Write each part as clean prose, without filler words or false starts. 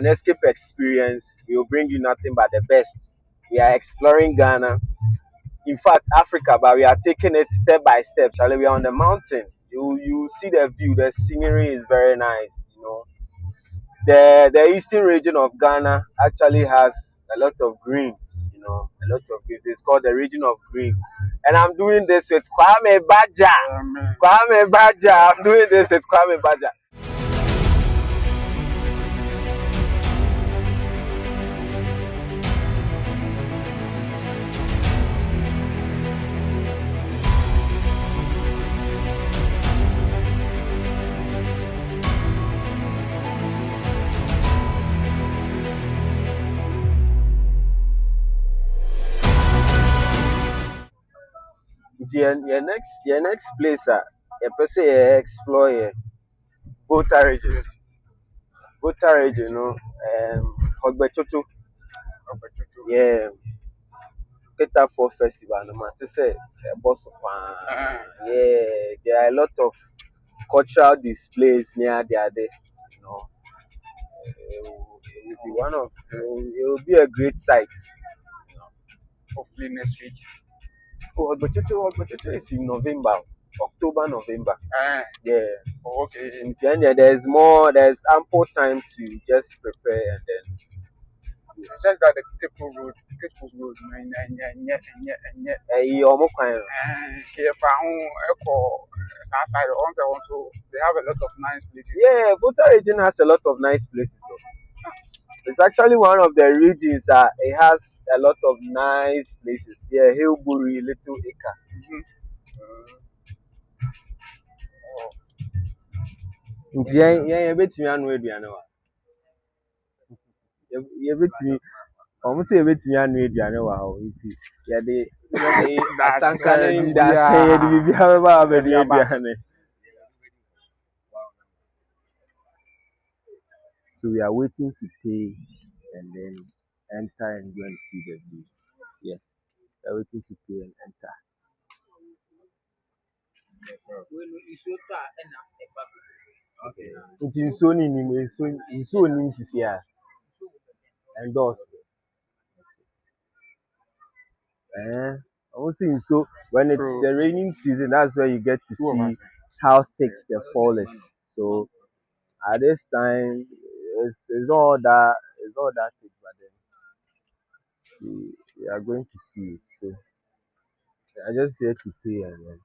an escape experience. We will bring you nothing but the best. We are exploring Ghana, in fact Africa, but we are taking it step by step. Charlie, we are on the mountain. You see the view. The scenery is very nice. The eastern region of Ghana actually has a lot of greens. A lot of greens. It's called the region of greens. And I'm doing this with Kwame Baja. Kwame Baja. I'm doing this with Kwame Baja. Your next place a person explore Volta region. Volta region, Ogbechocho. Yeah. Keta for festival no man. Say boss yeah, there are a lot of cultural displays near there. It will be it will be a great sight. Hopefully next week. Oh, Ogbechocho is in November. October, November. Yeah. Oh, okay. In the end, there's ample time to just prepare and then. It's just that the people's road, Here also they have a lot of nice places. Yeah, Volta region has a lot of nice places. So it's actually one of the regions it has a lot of nice places. Yeah, Hillbury, Little Acre. Almost everything I need, I know how it is. Yeah, so we are waiting to pay and then enter and go and see the view. Yeah, we are waiting to pay and enter. It's in Sony here. Endorse. Also, so when it's the raining season, that's where you get to see how thick the fall is. So at this time, it's all that thick, but then we are going to see it. So I just here to pay and then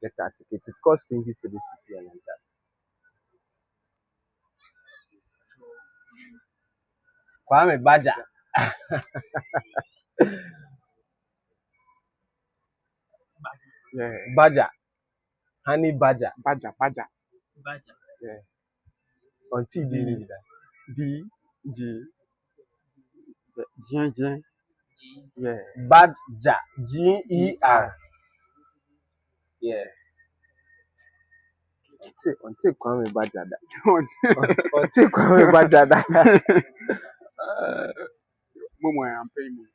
get that ticket. It costs 20 cedis to pay and enter. Kwame Baja. Yeah. Baja. Honey Baja. Baja. Yeah. On TD. D. G. Yeah. Baja. G-E-R. Yeah. Until Kwame Baja. Until Kwame Baja. I'm paying.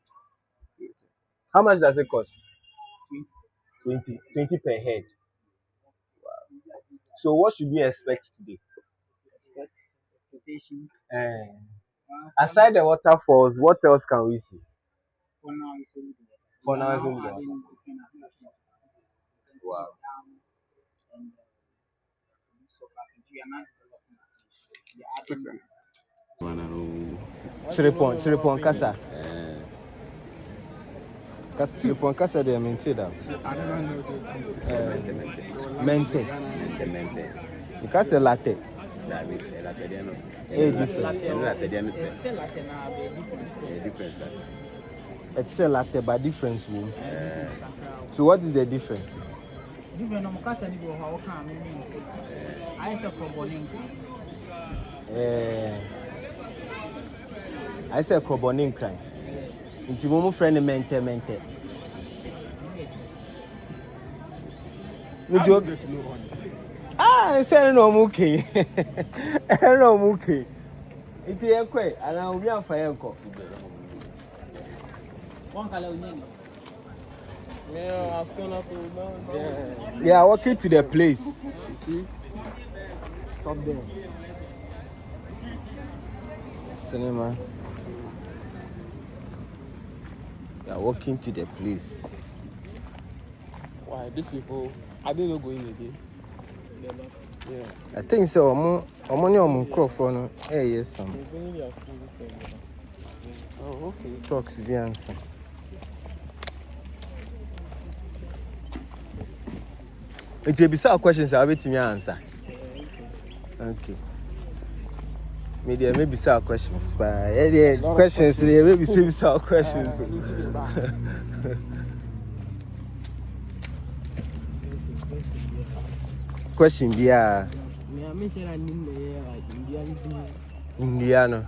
How much does it cost? 20 per head. Wow. So what should we expect today? Expectation. Aside the waterfalls, what else can we see? For now, it's only the waterfall. Wow. Chiripon Kasa. Chiripon Kasa de mente da. Mente. You can say latte. It's a latte, but difference. So what is the difference? I say carbonin crime. If you want friend mente. I say no muki. No muki. It's a quay, and I'll be on fire. Yeah, walking to the place. You see? Stop there. Asenema. We are walking to the place. Why these people? I didn't know going again. Yeah. I think so. Omo microphone. Hey, yes, some Oh, okay. talks the answer. It will be some questions I'll wait to me answer. Okay. Maybe some questions, but questions today maybe some questions. Question be Indiano.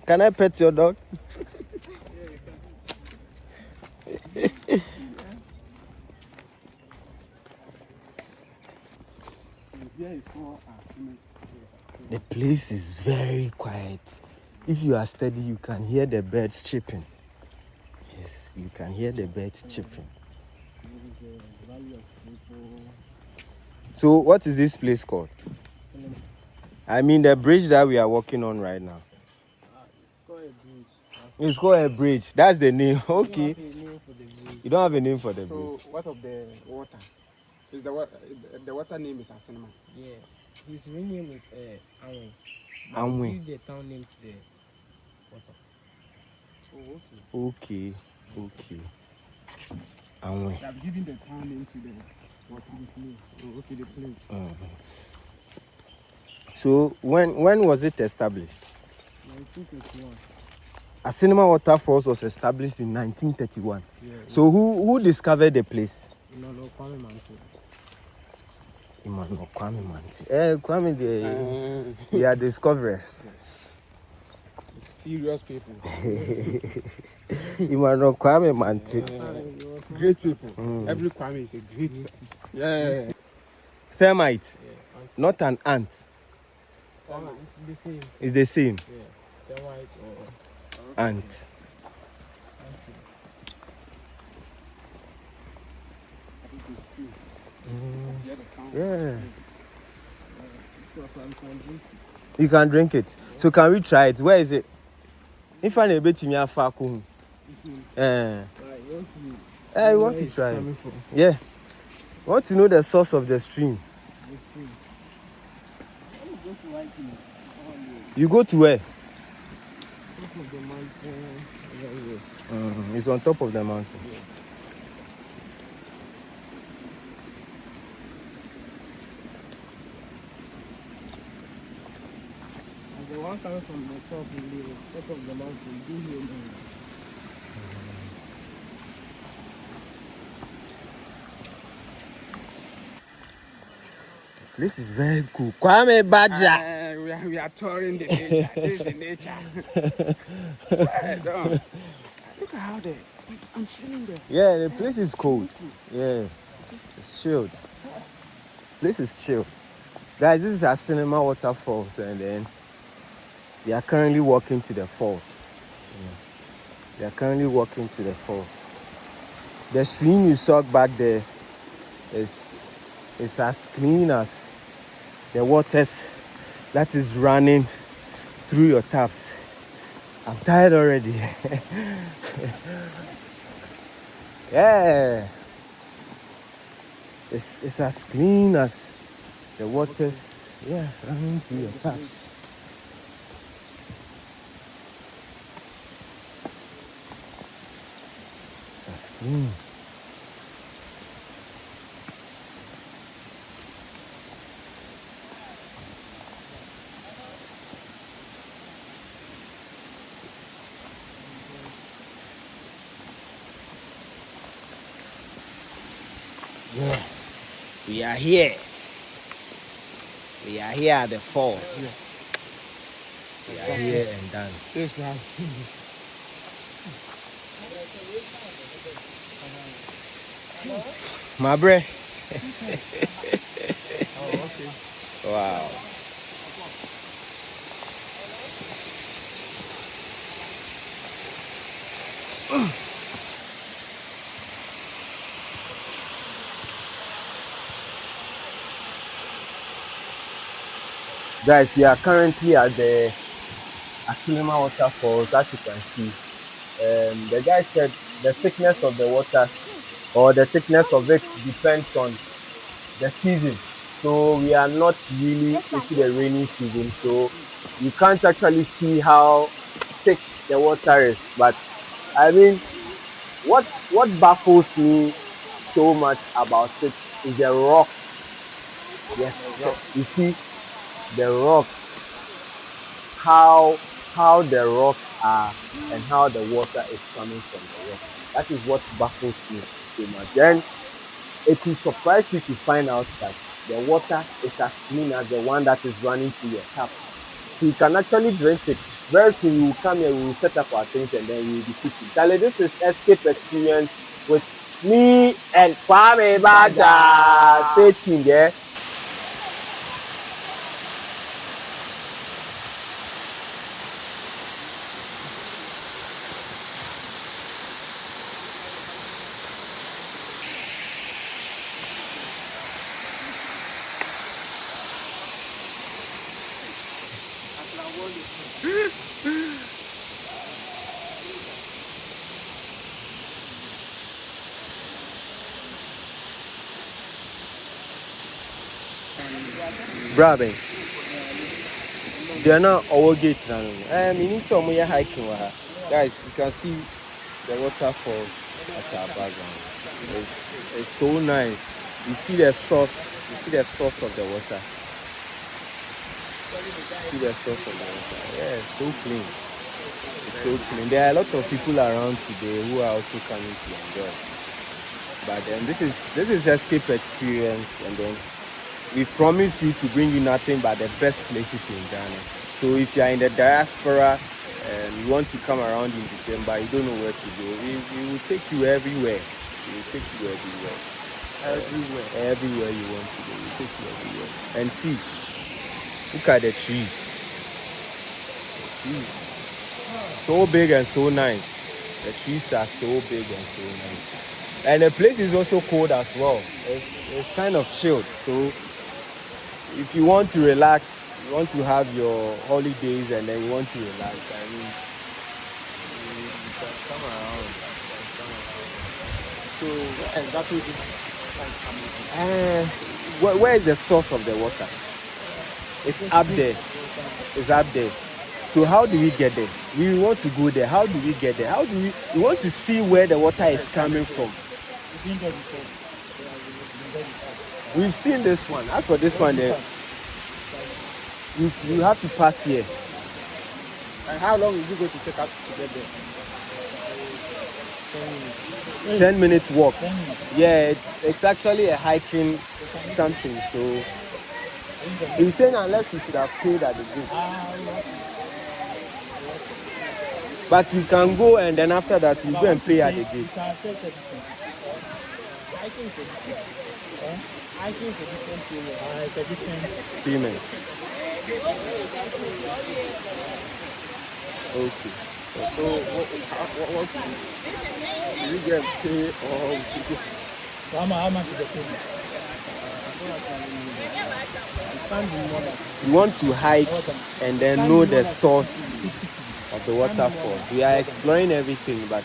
Can I pet your dog? The place is very quiet. If you are steady, you can hear the birds chirping. Yes, you can hear the birds chirping. So, what is this place called? I mean, the bridge that we are walking on right now. It's called a bridge. That's the name. Okay. You don't have a name for the bridge. So what of the water? Is the water? The water name is Asenema. Yeah. His real name is Anwe. Anwe. Give the town name to the water. Oh, Okay. Anwe. They have given the town name to the water. Oh, okay, the place. So when was it established? 1931. Asenema Waterfalls was established in 1931. Yeah. So who discovered the place? No, Kwame Manso. Emmanuel Kwame Manti. Kwame, they are discoverers. Serious people. Emmanuel Kwame Manti. Great people. Every Kwame is a great person. Yeah. Thermite, Yeah. not an ant. It's the same. It's the same. Yeah. The white or Ant. Yeah. You can drink it. So can we try it? Where is it? If I need to me afar kum. I want to try it. Yeah. I want to know the source of the stream. You go to where? It's on top of the mountain. the one coming from the top of the mountain, do here now. This is very cool. Kwame Badja. We are touring the nature. This is the nature. Look at how I'm feeling there. Yeah, the place is cold. Yeah, it's chilled. Place is chill. Guys, this is Asenema Waterfalls, and then they are currently walking to the falls. They are currently walking to the falls. The stream you saw back there is as clean as the waters that is running through your taps. I'm tired already. Yeah. It's as clean as the waters, running through your taps. It's as clean. Yeah, we are here. We are here at the falls. We are here and done. Yes, man. My bre. Oh, okay. Wow. Guys, we are currently at the Asenema Waterfalls, as you can see. The guy said the thickness of the water or the thickness of it depends on the season. So we are not really into the rainy season, so you can't actually see how thick the water is. But I mean, what baffles me so much about it is the rocks. Yes, you see the rocks, how how the rocks are and how the water is coming from the rock. That is what baffles me so much. Then it will surprise you to find out that the water is as clean as the one that is running through your tap. So you can actually drink it. Very soon we will come here, we will set up our things and then we will be fishing. Charlie, this is escape experience with me and Kwame Baja. Stay tuned, yeah. Brother, they are not our gate now. Meaning some we are hiking. Guys, you can see the waterfall at our background. It's so nice. You see the source. You see the source of the water. See the source of the water. Yeah, it's so clean. It's so clean. There are a lot of people around today who are also coming to enjoy. But then this is escape experience, and then we promise you to bring you nothing but the best places in Ghana. So if you are in the diaspora and you want to come around in December, you don't know where to go, we will take you everywhere. We will take you everywhere. Everywhere you want to go, we will take you everywhere. And see, look at the trees. So big and so nice. The trees are so big and so nice. And the place is also cold as well. It's kind of chilled. So if you want to relax, you want to have your holidays and then you want to relax, I mean, you can come around. So exactly Where is the source of the water? It's up there. It's up there. So how do we get there? We want to go there. How do we get there? We want to see where the water is coming from. We've seen this one. As for this one, you have to pass here. And how long is it going to take us to get there? 10 minutes walk. Yeah, it's actually a hiking something. So he's saying unless we should have paid at the gate. But we can go and then after that we go and pay at the gate. It's a different Payment. Okay. So what do you get pay or how much is the payment? You want to hike and then know the source of the waterfall. We are exploring everything, but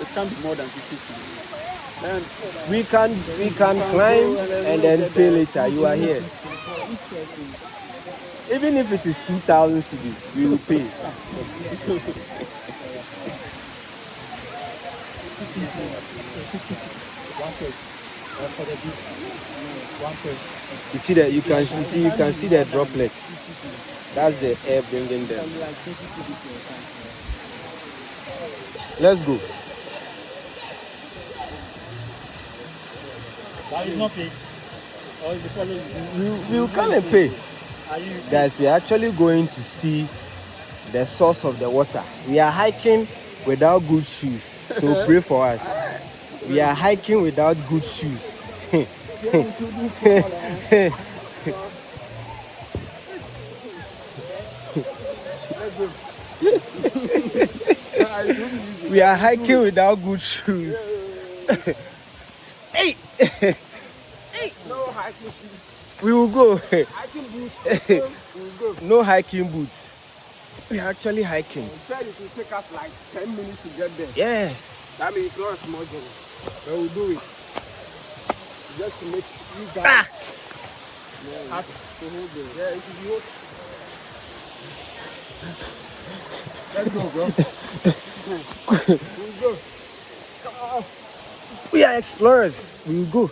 it can't be more than 50 cedis. Then we can climb and then pay later. You are here. Even if it is 2,000 cedis, we will pay. You see that you can see the droplets. That's the air bringing them. Let's go. That is not paid. Or is the following? We will come and pay. Guys, we are actually going to see the source of the water. We are hiking without good shoes, so pray for us. We are hiking without good shoes. We are hiking without good shoes. Hey! Hey! hiking shoes, We will go. hiking boots. We will go. No hiking boots. We are actually hiking. He said it will take us like 10 minutes to get there. Yeah. That means it's not a small journey. But we'll do it. Just to make you guys have to hold it. Yeah, it should be hold. Let's go, bro. We'll go. Come on. We are explorers. We will go.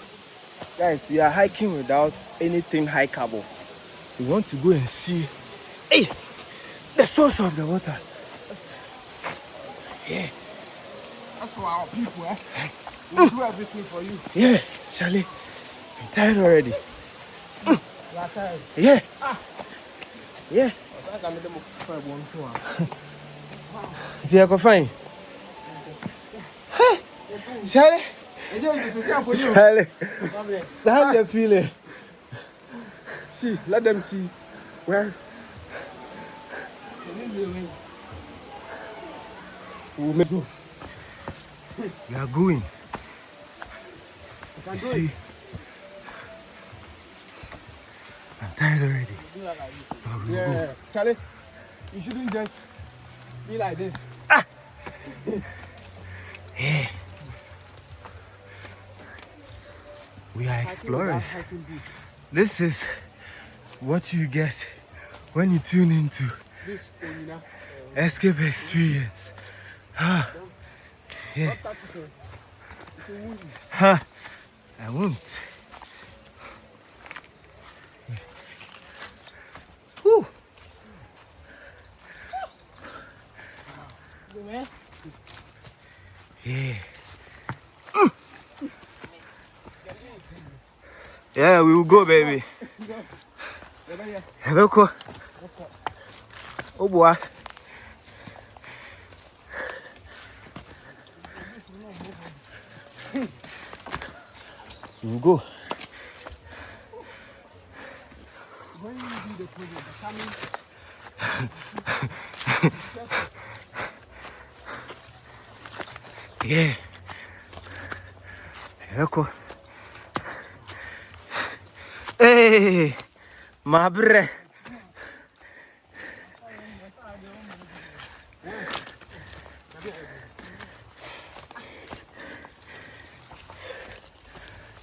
Guys, we are hiking without anything hikeable. We want to go and see the source of the water. Yeah. That's for our people, eh? We'll do everything for you. Yeah, Charlie. I'm tired already. You are tired. Yeah. Yeah. I can make them for one If you are fine. Charlie. Charlie. How's the feeling? See, let them see where we'll make go. We are going. You can You do see? it. I'm tired already. Do that like this. But we will Yeah, go. Charlie, you shouldn't just be like this. Yeah. We are explorers. This is what you get when you tune into This Onina. Escape Experience. Yeah. Huh. I won't. Whew. Yeah. Yeah, we will go, baby. Hello, oh boy. We will go. When you do the project, Yeah. Hello. Hey, my bre.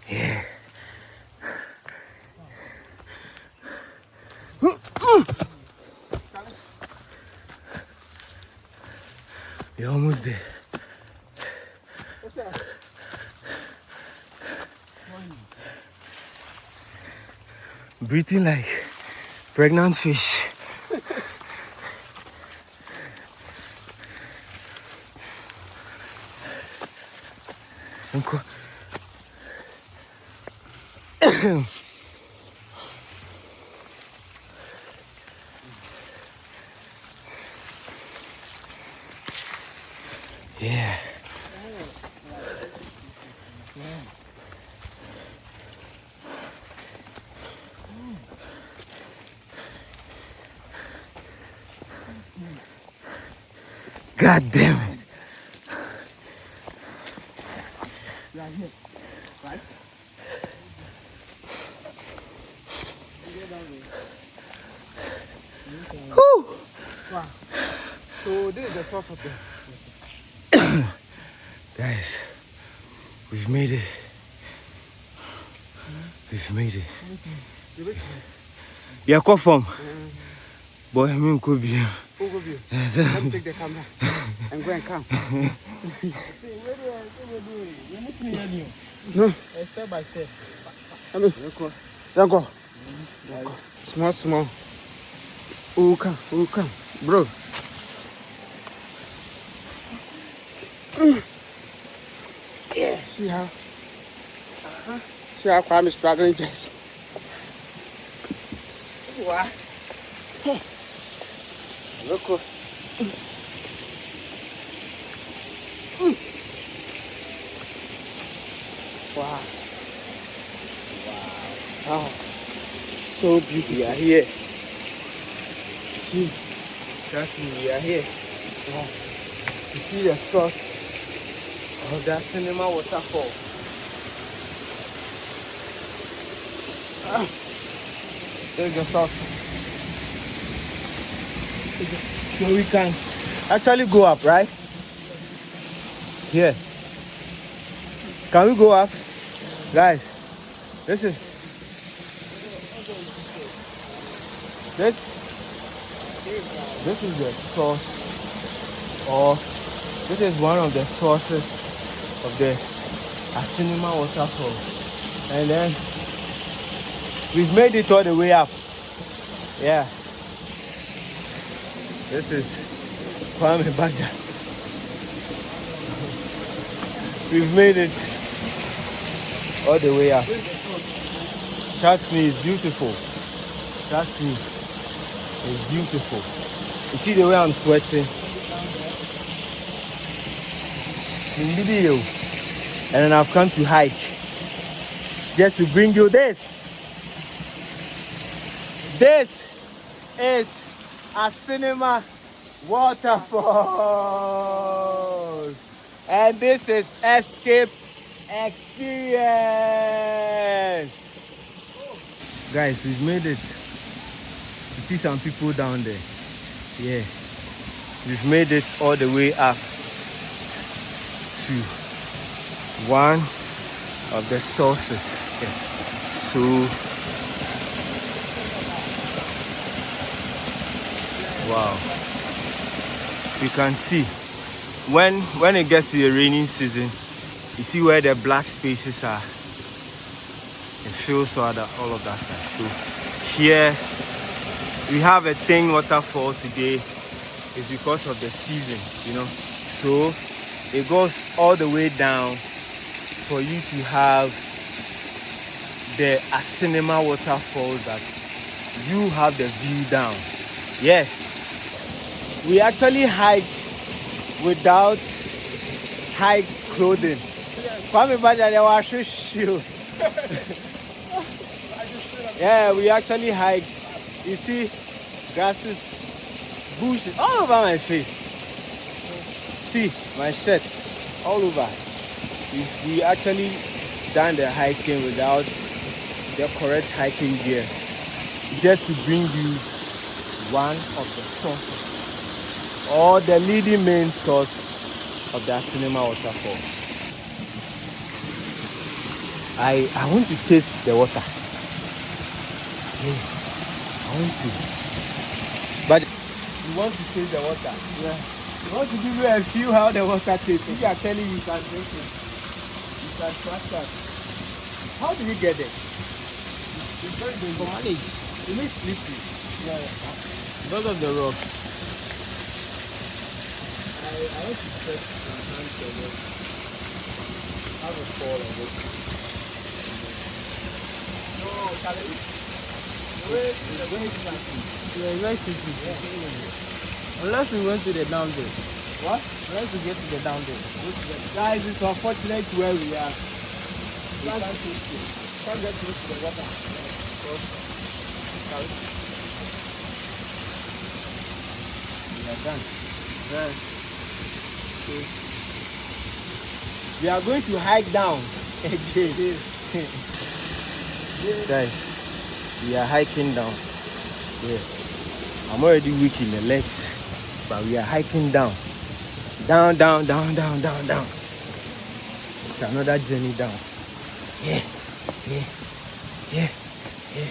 Yeah. You're almost there. Breathing like pregnant fish. Uncle. Yeah. God damn it. you are here, right? Whew. Wow. So this is the source of the. Guys, we've made it. We've made it. Yeah, come from. Boy, I mean, could be. Overview. Let me take the camera and go and come. No. Step by step. Come here. Go. Small. Who come, bro. Yeah, see how? See how Kwame is struggling, just. Wow. Look. Wow. Wow. So beautiful. We are here. See, Trust me, we are here. wow. You see the source. Of the Asenema Waterfall. There's the source. So we can actually go up, right? Here. Can we go up? Guys, this is the source, or this is one of the sources of the Asenema Waterfall. And then we've made it all the way up. Yeah. This is Kwame Baja. We've made it all the way up. Trust me, it's beautiful. Trust me, it's beautiful. You see the way I'm sweating? In video. And then I've come to hike just to bring you this. This is Asenema Waterfalls. And this is Escape Experience. Guys, we've made it. You see some people down there. Yeah. We've made it all the way up to one of the sources. Yes. So wow. You can see when it gets to the rainy season, you see where the black spaces are. It fills all of that stuff. So here we have a thin waterfall today. It's because of the season, you know. So it goes all the way down for you to have the Asenema Waterfalls that you have the view down. Yes, we actually hike without hike clothing. Kwame Baja, they were shoe. Yeah, we actually hike. You see, grasses, bushes all over my face. See my shirt all over. We actually done the hiking without the correct hiking gear, just to bring you one of the sources or the leading main source of the Asenema Waterfall. I want to taste the water. Yeah, I want to. But you want to taste the water? Yeah. We want to give you a feel how the water tastes. If you are telling you can drink it, you can trust us. How do we get it? It's very dangerous. For manage. It makes slippery. Yeah. Because of the rocks. I want to test my hands on it. Have a fall on it. No, Charlie. Wait, yeah, very simple. Yeah. Unless we went to the down there. What? Unless we get to the down there. Guys, it's unfortunate where we are. We can't get close to the water. We are done. Yeah. Okay. We are going to hike down again. Guys, we are hiking down. Yeah. I'm already weak in the legs, but we are hiking down. Down, down, down, down, down, down. It's another journey down. Yeah, yeah, yeah, yeah.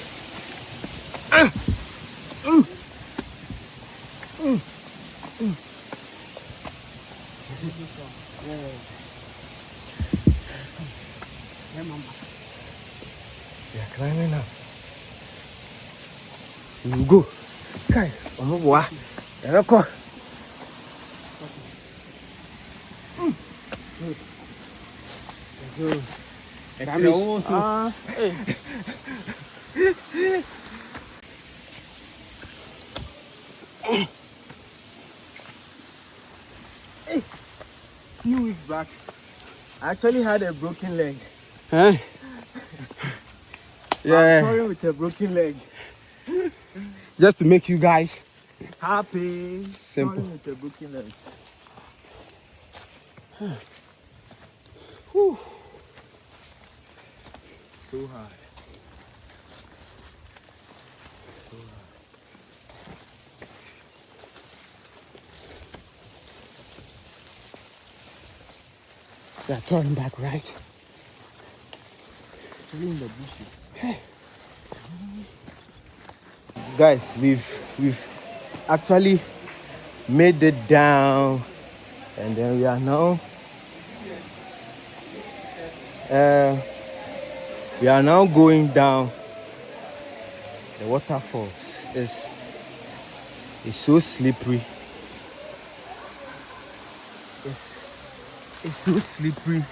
We are climbing up. We will go. Kai, omoboa. Ereko. So, few weeks back, I actually had a broken leg. Huh? I'm touring with a broken leg. Just to make you guys happy. Simple. Touring with a broken leg. So hard. We are turning back right. Actually in the bushes. Hey. Guys, we've actually made it down, and then we are now going down the waterfall. It's so slippery. It's so slippery.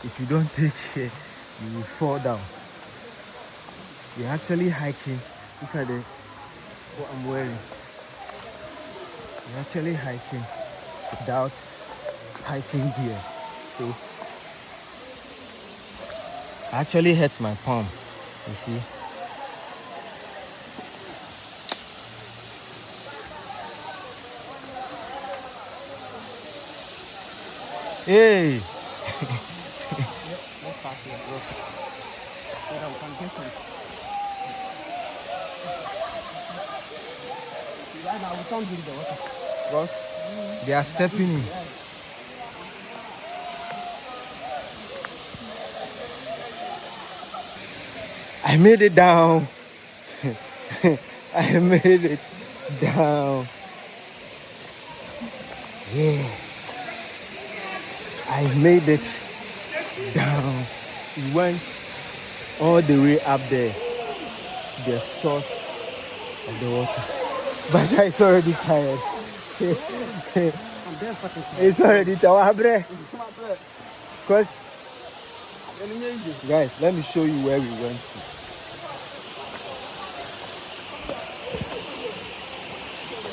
If you don't take care, you will fall down. We're actually hiking. Look at what I'm wearing. We're actually hiking without hiking gear. So I actually hurt my palm. You see? Hey! Let's pass here, bro. So that we can get some. Right now, we can't drink the water. Because they are stepping in. I made it down. I made it down. Yeah. I made it down. We went all the way up there to the source of the water. But it's already tired. I'm there for It's already tired. Because, guys, let me show you where we went to.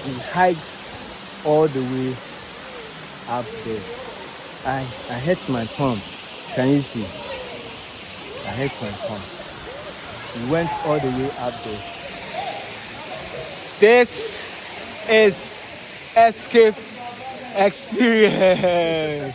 We hiked all the way up there. I hurt my palm. Can you see? I hurt my palm. We went all the way up there. This is escape experience.